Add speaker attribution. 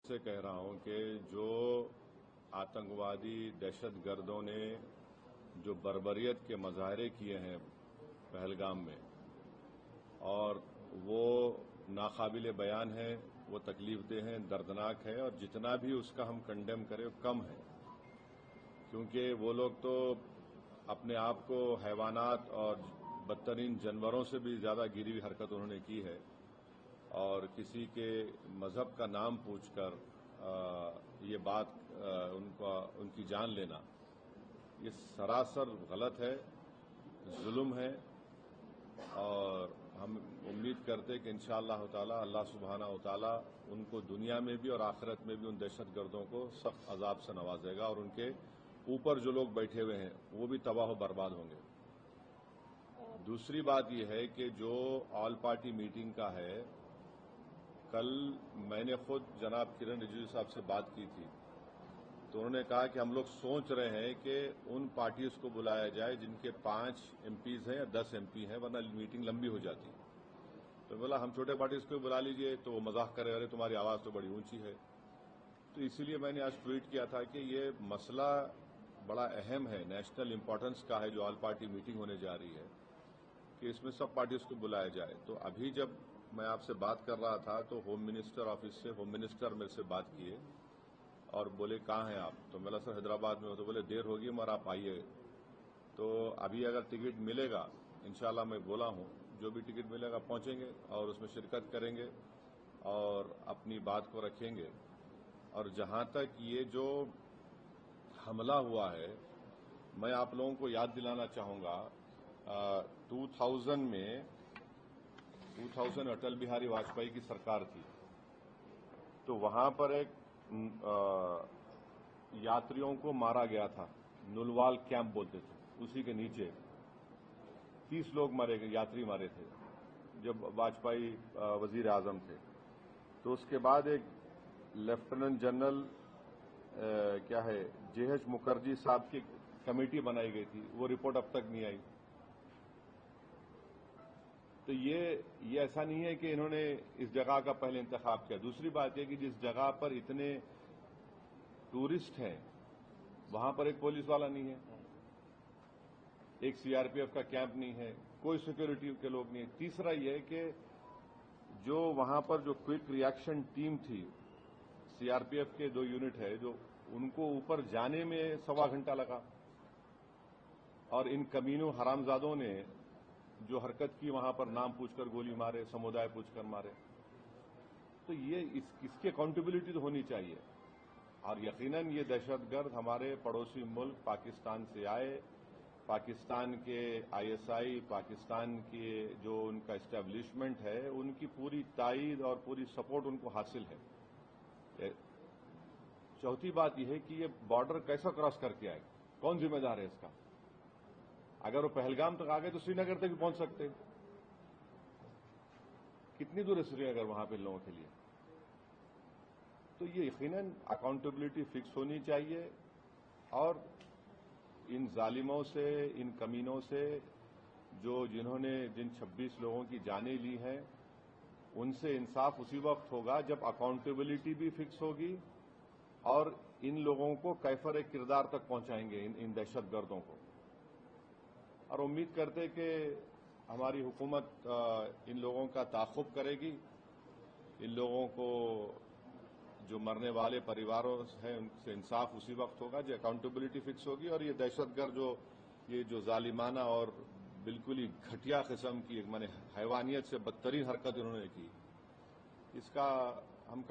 Speaker 1: سے کہہ رہا ہوں کہ جو آتنکوادی دہشت گردوں نے جو بربریت کے مظاہرے کیے ہیں پہلگام میں، اور وہ ناقابل بیان ہے، وہ تکلیف دہ ہیں، دردناک ہے، اور جتنا بھی اس کا ہم کنڈیم کریں وہ کم ہے، کیونکہ وہ لوگ تو اپنے آپ کو حیوانات اور بدترین جانوروں سے بھی زیادہ گری ہوئی حرکت انہوں نے کی ہے، اور کسی کے مذہب کا نام پوچھ کر یہ بات ان کی جان لینا، یہ سراسر غلط ہے، ظلم ہے، اور ہم امید کرتے کہ انشاءاللہ تعالی اللہ سبحانہ و تعالی ان کو دنیا میں بھی اور آخرت میں بھی ان دہشت گردوں کو سخت عذاب سے نوازے گا، اور ان کے اوپر جو لوگ بیٹھے ہوئے ہیں وہ بھی تباہ و برباد ہوں گے۔ دوسری بات یہ ہے کہ جو آل پارٹی میٹنگ کا ہے، کل میں نے خود جناب کرن رجیجو صاحب سے بات کی تھی، تو انہوں نے کہا کہ ہم لوگ سوچ رہے ہیں کہ ان پارٹیز کو بلایا جائے جن کے 5 MP ہیں یا 10 MP ہیں، ورنہ میٹنگ لمبی ہو جاتی۔ تو بولا ہم چھوٹے پارٹیز کو بلا لیجئے، تو وہ مذاق کرے، ارے تمہاری آواز تو بڑی اونچی ہے۔ تو اسی لیے میں نے آج ٹویٹ کیا تھا کہ یہ مسئلہ بڑا اہم ہے، نیشنل امپورٹنس کا ہے، جو آل پارٹی میٹنگ ہونے جا رہی ہے، کہ اس میں سب پارٹیز کو بلایا جائے۔ تو ابھی جب میں آپ سے بات کر رہا تھا تو ہوم منسٹر آفس سے ہوم منسٹر میرے سے بات کیے اور بولے کہاں ہیں آپ؟ تو میں نے سر حیدرآباد میں ہو، تو بولے دیر ہوگی مگر آپ آئیے۔ تو ابھی اگر ٹکٹ ملے گا انشاءاللہ، میں بولا ہوں جو بھی ٹکٹ ملے گا پہنچیں گے اور اس میں شرکت کریں گے اور اپنی بات کو رکھیں گے۔ اور جہاں تک یہ جو حملہ ہوا ہے، میں آپ لوگوں کو یاد دلانا چاہوں گا 2000 میں اٹل بہاری واجپئی کی سرکار تھی، تو وہاں پر ایک یاتریوں کو مارا گیا تھا، نلوال کیمپ بولتے تھے، اسی کے نیچے 30 لوگ مارے گئے، یاتری مارے تھے جب واجپئی وزیر اعظم تھے۔ تو اس کے بعد ایک lieutenant general J H Mukherjee صاحب کی کمیٹی بنائی گئی تھی، وہ رپورٹ اب تک نہیں آئی۔ تو یہ ایسا نہیں ہے کہ انہوں نے اس جگہ کا پہلے انتخاب کیا۔ دوسری بات یہ کہ جس جگہ پر اتنے ٹورسٹ ہیں وہاں پر ایک پولیس والا نہیں ہے، ایک CRPF کا کیمپ نہیں ہے، کوئی سیکورٹی کے لوگ نہیں ہے۔ تیسرا یہ کہ جو وہاں پر جو کوئک ری ایکشن ٹیم تھی، CRPF کے 2 یونٹ ہے، جو ان کو اوپر جانے میں 1.25 گھنٹہ لگا، اور ان کمینوں حرامزادوں نے جو حرکت کی وہاں پر نام پوچھ کر گولی مارے، سمودائے پوچھ کر مارے۔ تو یہ اس کی اکاؤنٹیبلٹی تو ہونی چاہیے، اور یقیناً یہ دہشت گرد ہمارے پڑوسی ملک پاکستان سے آئے، پاکستان کے ISI، پاکستان کے جو ان کا اسٹیبلشمنٹ ہے، ان کی پوری تائید اور پوری سپورٹ ان کو حاصل ہے۔ چوتھی بات یہ ہے کہ یہ بارڈر کیسا کراس کر کے آئے، کون ذمہ دار ہے اس کا؟ اگر وہ پہلگام تک آ گئے تو سری نگر تک بھی پہنچ سکتے۔ کتنی دور ہے سری نگر وہاں پہ لوگوں کے لیے؟ تو یہ یقیناً اکاؤنٹیبلٹی فکس ہونی چاہیے، اور ان ظالموں سے، ان کمینوں سے جنہوں نے جن 26 لوگوں کی جانیں لی ہیں، ان سے انصاف اسی وقت ہوگا جب اکاؤنٹیبلٹی بھی فکس ہوگی، اور ان لوگوں کو کیفر کردار تک پہنچائیں گے، ان دہشت گردوں کو۔ اور امید کرتے کہ ہماری حکومت ان لوگوں کا تعاقب کرے گی، ان لوگوں کو جو مرنے والے پریواروں ہیں ان سے انصاف اسی وقت ہوگا جب اکاؤنٹیبلٹی فکس ہوگی، اور یہ دہشت گرد جو ظالمانہ اور بالکل ہی گھٹیا قسم کی حیوانیت سے بدترین حرکت انہوں نے کی، اس کا ہم